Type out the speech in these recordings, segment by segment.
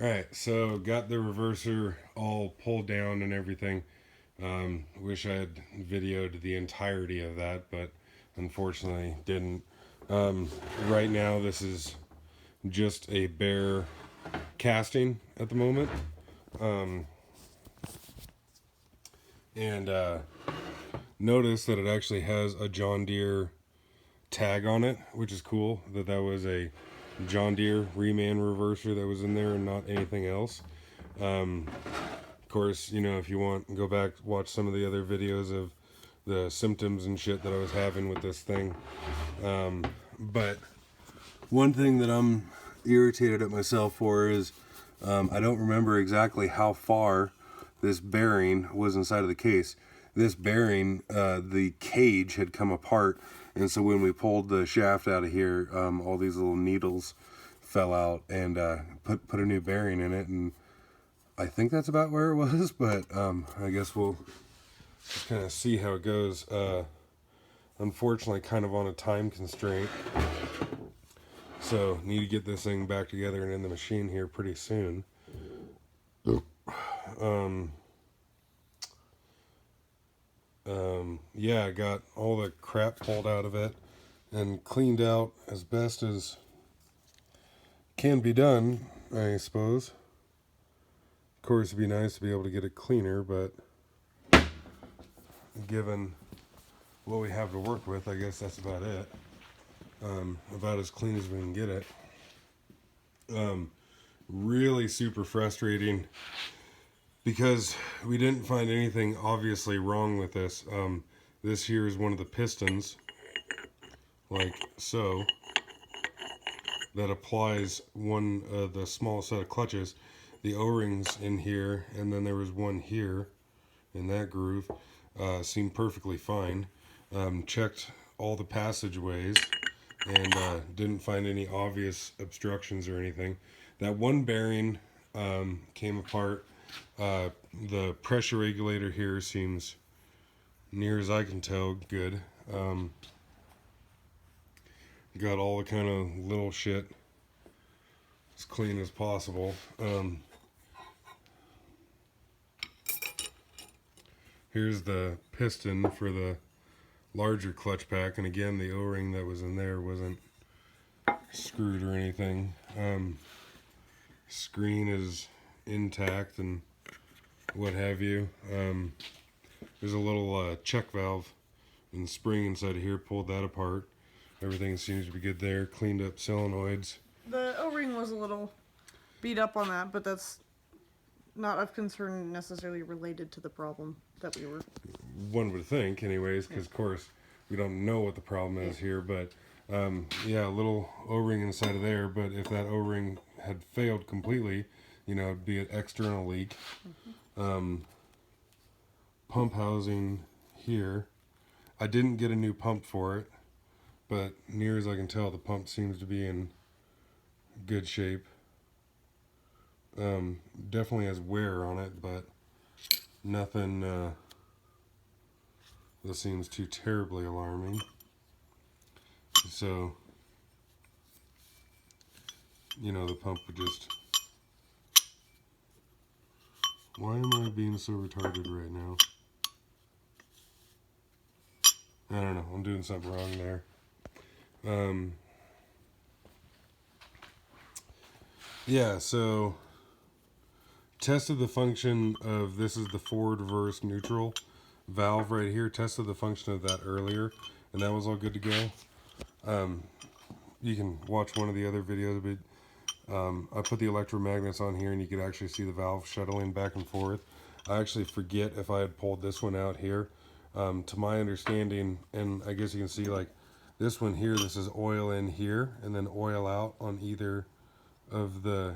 Alright, so got the reverser all pulled down and everything. Wish I had videoed the entirety of that, but unfortunately didn't. Um, right now, this is just a bare casting at the moment. Um, and notice that it actually has a John Deere tag on it, which is cool. That was a John Deere reman reverser that was in there and not anything else. Of course, you know, if you want, go back, watch some of the other videos of the symptoms and shit that I was having with this thing. But one thing that I'm irritated at myself for is I don't remember exactly how far this bearing was inside of the case. This bearing, the cage had come apart, and so when we pulled the shaft out of here, all these little needles fell out, and put a new bearing in it, and I think that's about where it was, but I guess we'll just kind of see how it goes. Unfortunately, kind of on a time constraint, so need to get this thing back together and in the machine here pretty soon. Um, yeah, I got all the crap pulled out of it and cleaned out as best as can be done, I suppose. Of course, it'd be nice to be able to get it cleaner, but given what we have to work with, I guess that's about it. About as clean as we can get it. Really super frustrating because we didn't find anything obviously wrong with this. This here is one of the pistons, like so, that applies one of the small set of clutches. The O-rings in here, and then there was one here in that groove, seemed perfectly fine. Checked all the passageways and didn't find any obvious obstructions or anything. That one bearing came apart. The pressure regulator here seems, near as I can tell, good. Got all the kind of little shit as clean as possible. Here's the piston for the larger clutch pack, and again, the O-ring that was in there wasn't screwed or anything. Screen is intact and what have you. There's a little check valve and spring inside of here. Pulled that apart. Everything seems to be good there. Cleaned up solenoids. The O-ring was a little beat up on that, but that's not of concern necessarily related to the problem that we were. One would think, anyways, because of course we don't know what the problem is here. But yeah, a little O-ring inside of there. But if that O-ring had failed completely, you know, it'd be an external leak. Pump housing here. I didn't get a new pump for it, but near as I can tell, the pump seems to be in good shape. Definitely has wear on it, but nothing that seems too terribly alarming. So, you know, the pump would just... Why am I being so retarded right now? I don't know. I'm doing something wrong there. Yeah, so tested the function of, this is the forward reverse neutral valve right here. Tested the function of that earlier, and that was all good to go. You can watch one of the other videos, but I put the electromagnets on here and you could actually see the valve shuttling back and forth. I actually forget if I had pulled this one out here. To my understanding, and I guess you can see like this one here, this is oil in here and then oil out on either of the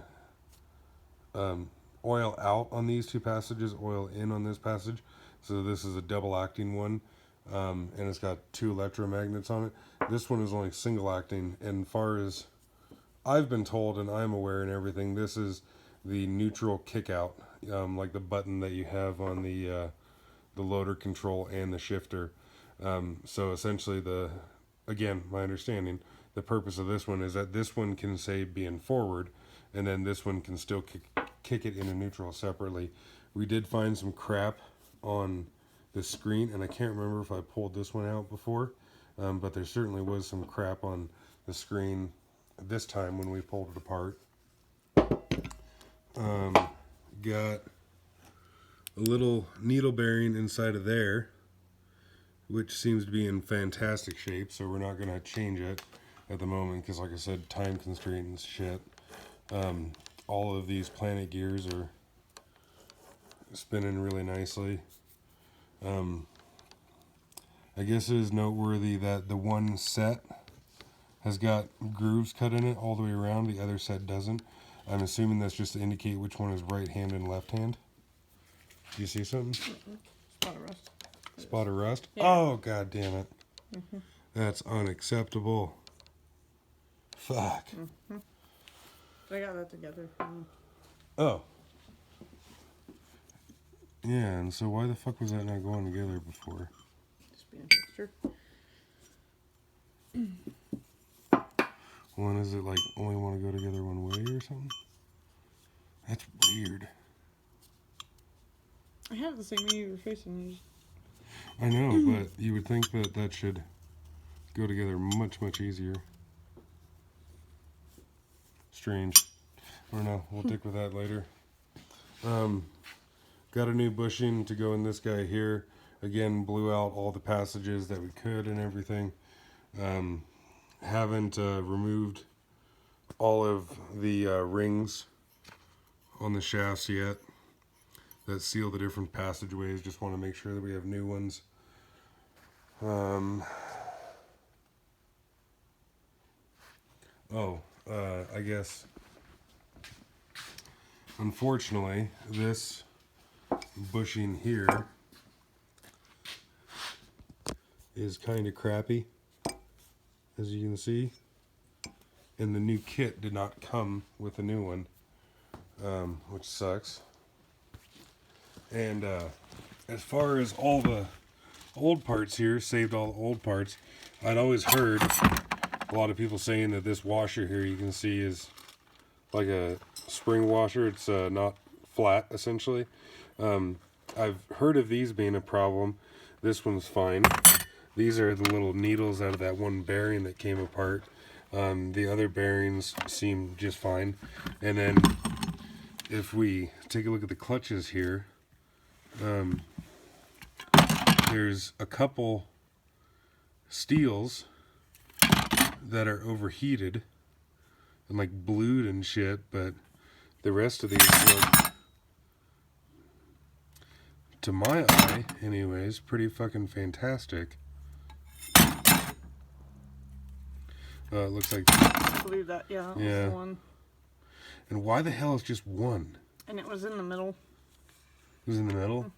oil out on these two passages, oil in on this passage. So this is a double acting one, and it's got two electromagnets on it. This one is only single acting, and far as I've been told and I'm aware and everything, this is the neutral kick out, like the button that you have on the loader control and the shifter. So essentially again, my understanding, the purpose of this one is that this one can say be in forward, and then this one can still kick it into neutral separately. We did find some crap on the screen, and I can't remember if I pulled this one out before, but there certainly was some crap on the screen this time when we pulled it apart. Got a little needle bearing inside of there, which seems to be in fantastic shape, so we're not going to change it at the moment because, like I said, time constraints shit. All of these planet gears are spinning really nicely. I guess it is noteworthy that the one set has got grooves cut in it all the way around, the other set doesn't. I'm assuming that's just to indicate which one is right hand and left hand. Do you see something? Spot of rust. Spot of rust? Yeah. Oh, god damn it. That's unacceptable. Fuck. I got that together. Oh. Yeah, and so why the fuck was that not going together before? Just being a fixture. One, is it like only want to go together one way or something? That's weird. I have the same way you were facing. I know, but you would think that that should go together much, much easier. Strange. I don't know. We'll stick with that later. Got a new bushing to go in this guy here. Again, blew out all the passages that we could and everything. Haven't removed all of the rings on the shafts yet that seal the different passageways. Just want to make sure that we have new ones. I guess unfortunately this bushing here is kind of crappy, as you can see, and the new kit did not come with a new one, which sucks. And as far as all the old parts here, saved all the old parts, I'd always heard a lot of people saying that this washer here you can see is like a spring washer. It's not flat, essentially. I've heard of these being a problem. This one's fine. These are the little needles out of that one bearing that came apart. The other bearings seem just fine. And then if we take a look at the clutches here, there's a couple steels that are overheated and like blued and shit, but the rest of these look, to my eye anyways, pretty fucking fantastic. It looks like, I believe that, yeah, that was the one. And why the hell is just one? And it was in the middle. It was in the middle?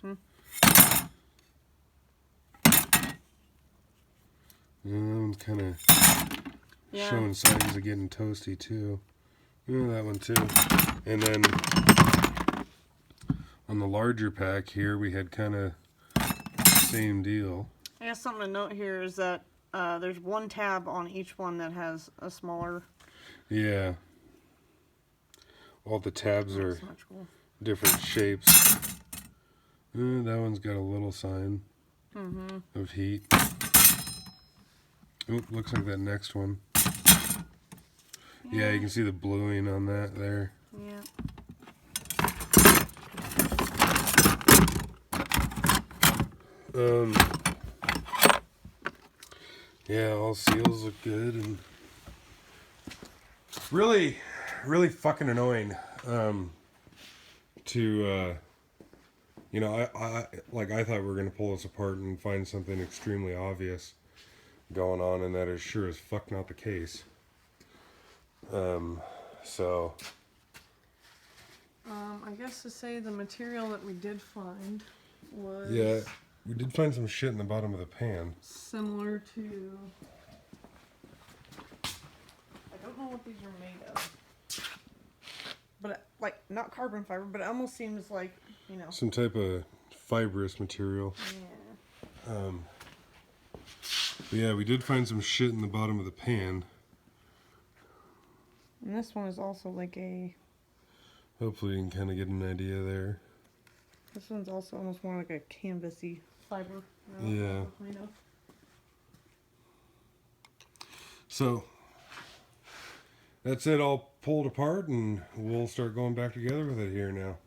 That one's kind of showing signs of getting toasty too. Yeah, that one too. And then on the larger pack here, we had kind of same deal. I guess something to note here is that there's one tab on each one that has a smaller. Yeah. All the tabs are different shapes. That one's got a little sign of heat. Oh, looks like that next one. Yeah, you can see the bluing on that there. Yeah. Yeah, all seals look good, and really fucking annoying. You know, I thought we were gonna pull this apart and find something extremely obvious going on, and that is sure as fuck not the case. I guess to say the material that we did find was we did find some shit in the bottom of the pan. Similar to, I don't know what these are made of, but like not carbon fiber, but it almost seems like, you know, some type of fibrous material. Yeah. But yeah, we did find some shit in the bottom of the pan. And this one is also like a Hopefully you can kind of get an idea there. This one's also almost more like a canvasy fiber. Yeah. I know. So that's it all pulled apart, and we'll start going back together with it here now.